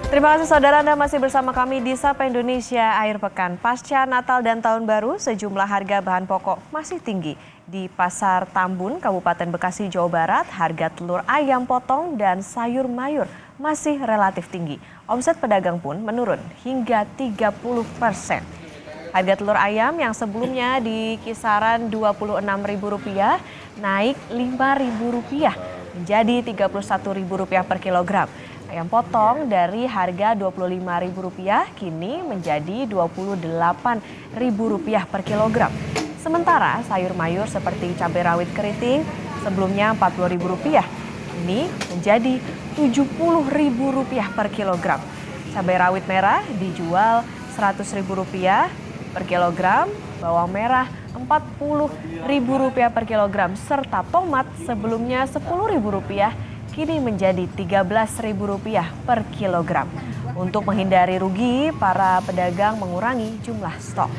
Terima kasih saudara, Anda masih bersama kami di Sapa Indonesia Akhir Pekan. Pasca Natal dan Tahun Baru, sejumlah harga bahan pokok masih tinggi. Di Pasar Tambun, Kabupaten Bekasi, Jawa Barat, harga telur ayam potong dan sayur mayur masih relatif tinggi. Omset pedagang pun menurun hingga 30%. Harga telur ayam yang sebelumnya di kisaran Rp26.000 naik Rp5.000 menjadi Rp31.000 per kilogram. Ayam potong dari harga Rp25.000 kini menjadi Rp28.000 per kilogram. Sementara sayur mayur seperti cabai rawit keriting sebelumnya Rp40.000 kini menjadi Rp70.000 per kilogram. Cabai rawit merah dijual Rp100.000 per kilogram, bawang merah Rp40.000 per kilogram, serta tomat sebelumnya Rp10.000 kini menjadi Rp13.000 per kilogram. Untuk menghindari rugi, para pedagang mengurangi jumlah stok.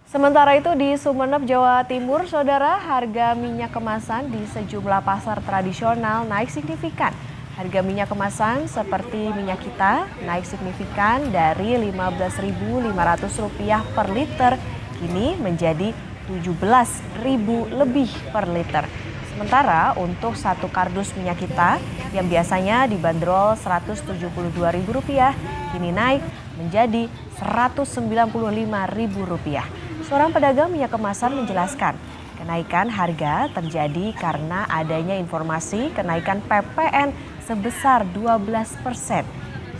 Sementara itu di Sumeneb, Jawa Timur, saudara, harga minyak kemasan di sejumlah pasar tradisional naik signifikan. Harga minyak kemasan seperti minyak kita naik signifikan dari Rp15.500 per liter kini menjadi Rp17.000 lebih per liter. Sementara untuk satu kardus minyak kita yang biasanya dibanderol Rp172.000 kini naik menjadi Rp195.000. Seorang pedagang minyak kemasan menjelaskan, kenaikan harga terjadi karena adanya informasi kenaikan PPN sebesar 12%.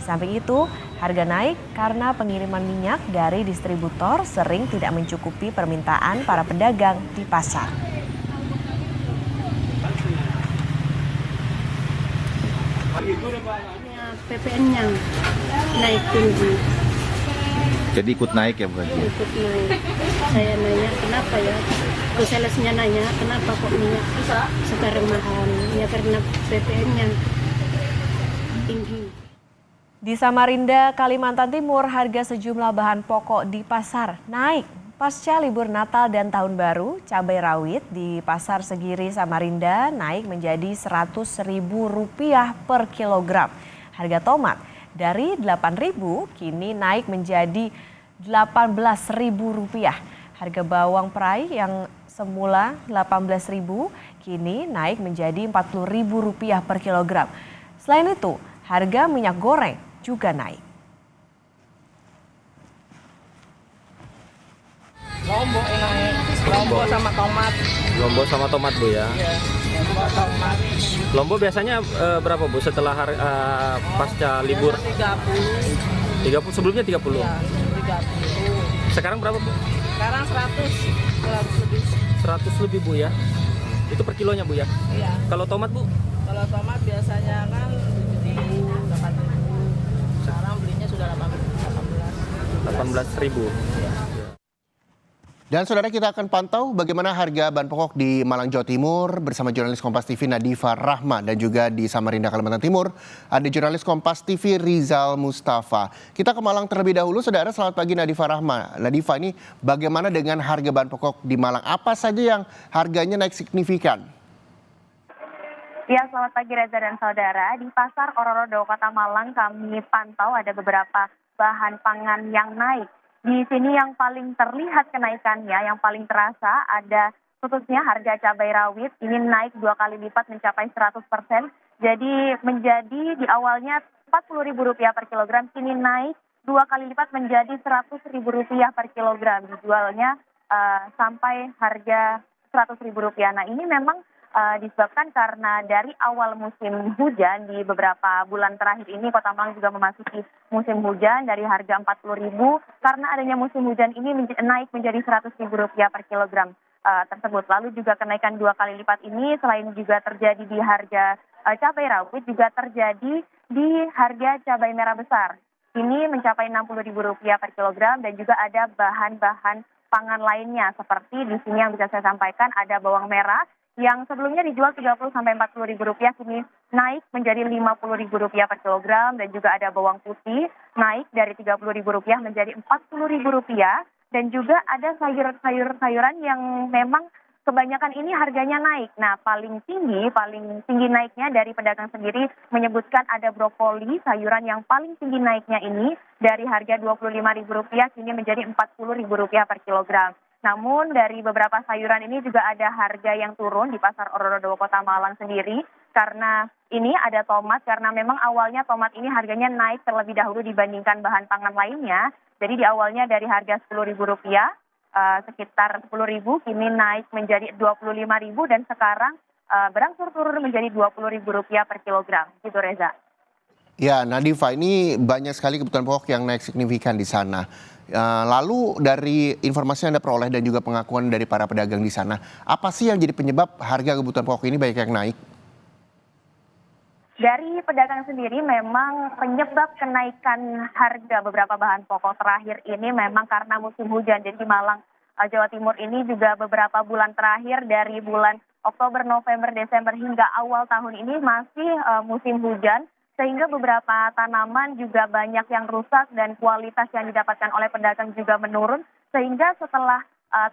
Di samping itu, harga naik karena pengiriman minyak dari distributor sering tidak mencukupi permintaan para pedagang di pasar. PPN-nya naik tinggi. Jadi ikut naik ya berarti? Ikut naik. Saya nanya kenapa ya? Terus salesnya nanya kenapa kok minyak sekarang mahal? Ya karena PPN-nya tinggi. Di Samarinda, Kalimantan Timur, harga sejumlah bahan pokok di pasar naik. Pasca libur Natal dan Tahun Baru, cabai rawit di Pasar Segiri Samarinda naik menjadi Rp100.000 per kilogram. Harga tomat dari Rp8.000 kini naik menjadi Rp18.000. Harga bawang perai yang semula Rp18.000 kini naik menjadi Rp40.000 per kilogram. Selain itu, harga minyak goreng juga naik. Lombok naik, lombok sama tomat. Lombok sama tomat Bu ya? Iya, lombok tomat. Lombok biasanya berapa Bu setelah pasca libur? 30. 30 sebelumnya 30? Iya, 30. Sekarang berapa Bu? Sekarang 100 lebih. 100 lebih Bu ya? Itu per kilonya Bu ya? Iya. Kalau tomat Bu? Kalau tomat biasanya kan 7.000, 8.000. Sekarang belinya sudah 18.000. Dan saudara, kita akan pantau bagaimana harga bahan pokok di Malang, Jawa Timur bersama jurnalis Kompas TV Nadifa Rahma, dan juga di Samarinda, Kalimantan Timur ada jurnalis Kompas TV Rizal Mustafa. Kita ke Malang terlebih dahulu, saudara. Selamat pagi Nadifa Rahma. Nadifa, ini bagaimana dengan harga bahan pokok di Malang? Apa saja yang harganya naik signifikan? Ya, selamat pagi Reza dan saudara. Di Pasar Ororodo, Kota Malang, kami pantau ada beberapa bahan pangan yang naik. Di sini yang paling terlihat kenaikannya, yang paling terasa ada khususnya harga cabai rawit. Ini naik 2 kali lipat mencapai 100%. Jadi menjadi di awalnya Rp40.000 per kilogram, kini naik 2 kali lipat menjadi Rp100.000 per kilogram. Dijualnya sampai harga Rp100.000. Nah, ini memang disebabkan karena dari awal musim hujan di beberapa bulan terakhir ini Kota Malang juga memasuki musim hujan dari harga Rp40.000, karena adanya musim hujan ini naik menjadi Rp100.000 per kilogram tersebut. Lalu juga kenaikan 2 kali lipat ini selain juga terjadi di harga cabai rawit, juga terjadi di harga cabai merah besar. Ini mencapai Rp60.000 per kilogram, dan juga ada bahan-bahan pangan lainnya seperti di sini yang bisa saya sampaikan ada bawang merah yang sebelumnya dijual Rp30.000 sampai Rp40.000 kini naik menjadi Rp50.000 per kilogram, dan juga ada bawang putih naik dari Rp30.000 menjadi Rp40.000, dan juga ada sayuran yang memang kebanyakan ini harganya naik. Nah, paling tinggi naiknya dari pedagang sendiri menyebutkan ada brokoli, sayuran yang paling tinggi naiknya ini dari harga Rp25.000 kini menjadi Rp40.000 per kilogram. Namun dari beberapa sayuran ini juga ada harga yang turun di Pasar Ororodo Kota Malang sendiri karena ini ada tomat karena memang awalnya tomat ini harganya naik terlebih dahulu dibandingkan bahan pangan lainnya. Jadi di awalnya dari harga Rp10.000 sekitar 10.000 kini naik menjadi 25.000 dan sekarang berangsur turun menjadi Rp20.000 per kilogram. Gitu Reza. Ya, Nadifa, ini banyak sekali kebutuhan pokok yang naik signifikan di sana. Lalu dari informasi yang Anda peroleh dan juga pengakuan dari para pedagang di sana, apa sih yang jadi penyebab harga kebutuhan pokok ini banyak yang naik? Dari pedagang sendiri memang penyebab kenaikan harga beberapa bahan pokok terakhir ini memang karena musim hujan. Jadi di Malang, Jawa Timur ini juga beberapa bulan terakhir dari bulan Oktober, November, Desember hingga awal tahun ini masih musim hujan. Sehingga beberapa tanaman juga banyak yang rusak dan kualitas yang didapatkan oleh pedagang juga menurun. Sehingga setelah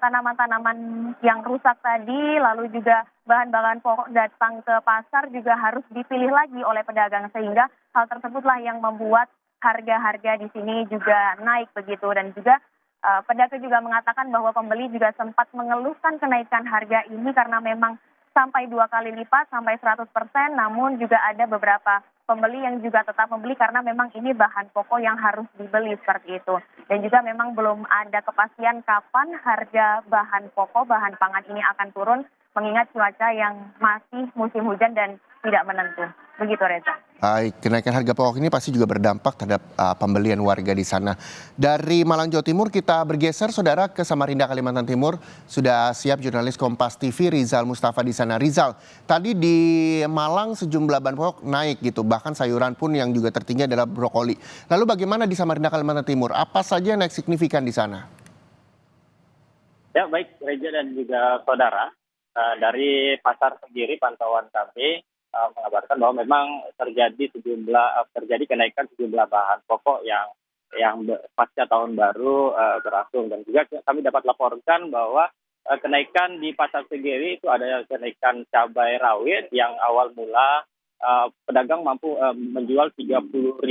tanaman-tanaman yang rusak tadi, lalu juga bahan-bahan pokok datang ke pasar juga harus dipilih lagi oleh pedagang. Sehingga hal tersebutlah yang membuat harga-harga di sini juga naik begitu. Dan juga pedagang juga mengatakan bahwa pembeli juga sempat mengeluhkan kenaikan harga ini karena memang sampai 2 kali lipat, sampai 100%, namun juga ada beberapa pembeli yang juga tetap membeli karena memang ini bahan pokok yang harus dibeli seperti itu. Dan juga memang belum ada kepastian kapan harga bahan pokok, bahan pangan ini akan turun mengingat cuaca yang masih musim hujan dan tidak menentu. Begitu Reza. Baik, kenaikan harga pokok ini pasti juga berdampak terhadap pembelian warga di sana. Dari Malang, Jawa Timur, kita bergeser, Saudara, ke Samarinda, Kalimantan Timur. Sudah siap jurnalis Kompas TV Rizal Mustafa di sana. Rizal, tadi di Malang sejumlah bahan pokok naik gitu, bahkan sayuran pun yang juga tertinggi adalah brokoli. Lalu bagaimana di Samarinda, Kalimantan Timur? Apa saja yang naik signifikan di sana? Ya, baik Reja dan juga saudara. Dari pasar sendiri pantauan kami mengabarkan bahwa memang terjadi kenaikan sejumlah bahan pokok yang pasca tahun baru berlangsung, dan juga kami dapat laporkan bahwa kenaikan di pasar sendiri itu ada kenaikan cabai rawit yang awal mula pedagang mampu menjual 30.000.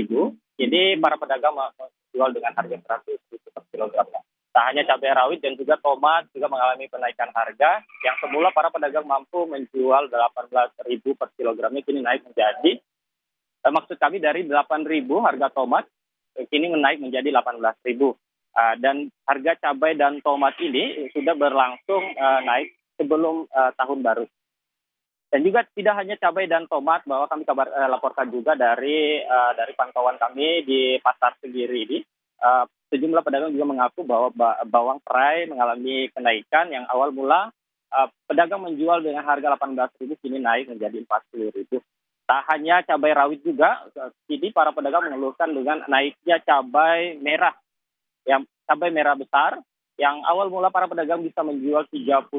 Jadi para pedagang menjual dengan harga 100.000 per kilogram. Tak hanya cabai rawit dan juga tomat juga mengalami kenaikan harga yang semula para pedagang mampu menjual 18.000 per kilogramnya kini naik menjadi maksud kami dari 8.000 harga tomat kini naik menjadi 18.000. Dan harga cabai dan tomat ini sudah berlangsung naik sebelum tahun baru. Dan juga tidak hanya cabai dan tomat, bahwa kami laporkan juga dari pantauan kami di pasar Segiri ini. Sejumlah pedagang juga mengaku bahwa bawang serai mengalami kenaikan yang awal mula pedagang menjual dengan harga 18.000 kini naik menjadi 40.000. Tak hanya cabai rawit juga, kini para pedagang mengeluhkan dengan naiknya cabai merah, yang cabai merah besar yang awal mula para pedagang bisa menjual 30.000,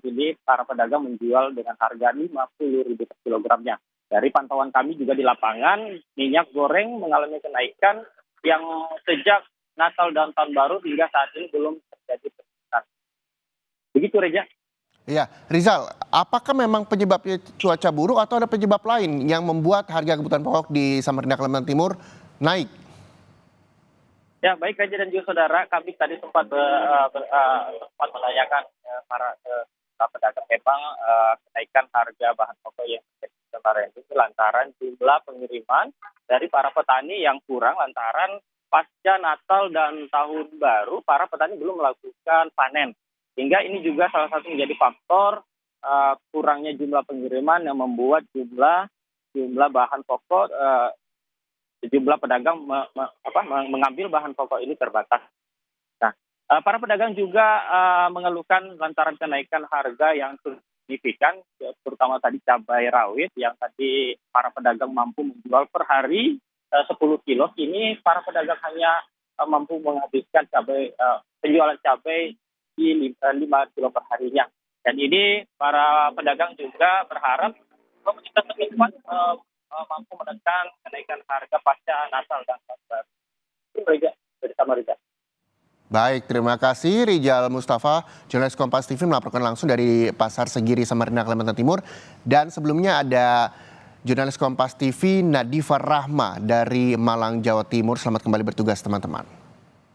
kini para pedagang menjual dengan harga 50.000 per kilogramnya. Dari pantauan kami juga di lapangan, minyak goreng mengalami kenaikan yang sejak Natal dan Tahun Baru hingga saat ini belum terjadi peningkatan. Begitu Reja. Ya, Rizal, apakah memang penyebabnya cuaca buruk atau ada penyebab lain yang membuat harga kebutuhan pokok di Samarinda, Kalimantan Timur naik? Ya, baik Reja dan juga saudara, kami tadi sempat menanyakan para pedagang memang kenaikan harga bahan pokok yang kemarin itu lantaran jumlah pengiriman dari para petani yang kurang lantaran pasca Natal dan Tahun Baru, para petani belum melakukan panen. Hingga ini juga salah satu menjadi faktor kurangnya jumlah pengiriman yang membuat jumlah bahan pokok, sejumlah pedagang mengambil bahan pokok ini terbatas. Nah, para pedagang juga mengeluhkan lantaran kenaikan harga yang signifikan, terutama tadi cabai rawit yang tadi para pedagang mampu menjual per hari 10 kilo, kini para pedagang hanya mampu menghabiskan penjualan cabai di 5 kilo per harinya. Dan ini para pedagang juga berharap pemerintah setempat mampu menekan kenaikan harga pasca Natal dan Tahun Baru. Itu Bersama Reza. Baik, terima kasih Rizal Mustafa, jurnalis Kompas TV melaporkan langsung dari Pasar Segiri, Samarinda, Kalimantan Timur. Dan sebelumnya ada jurnalis Kompas TV Nadifa Rahma dari Malang, Jawa Timur. Selamat kembali bertugas teman-teman.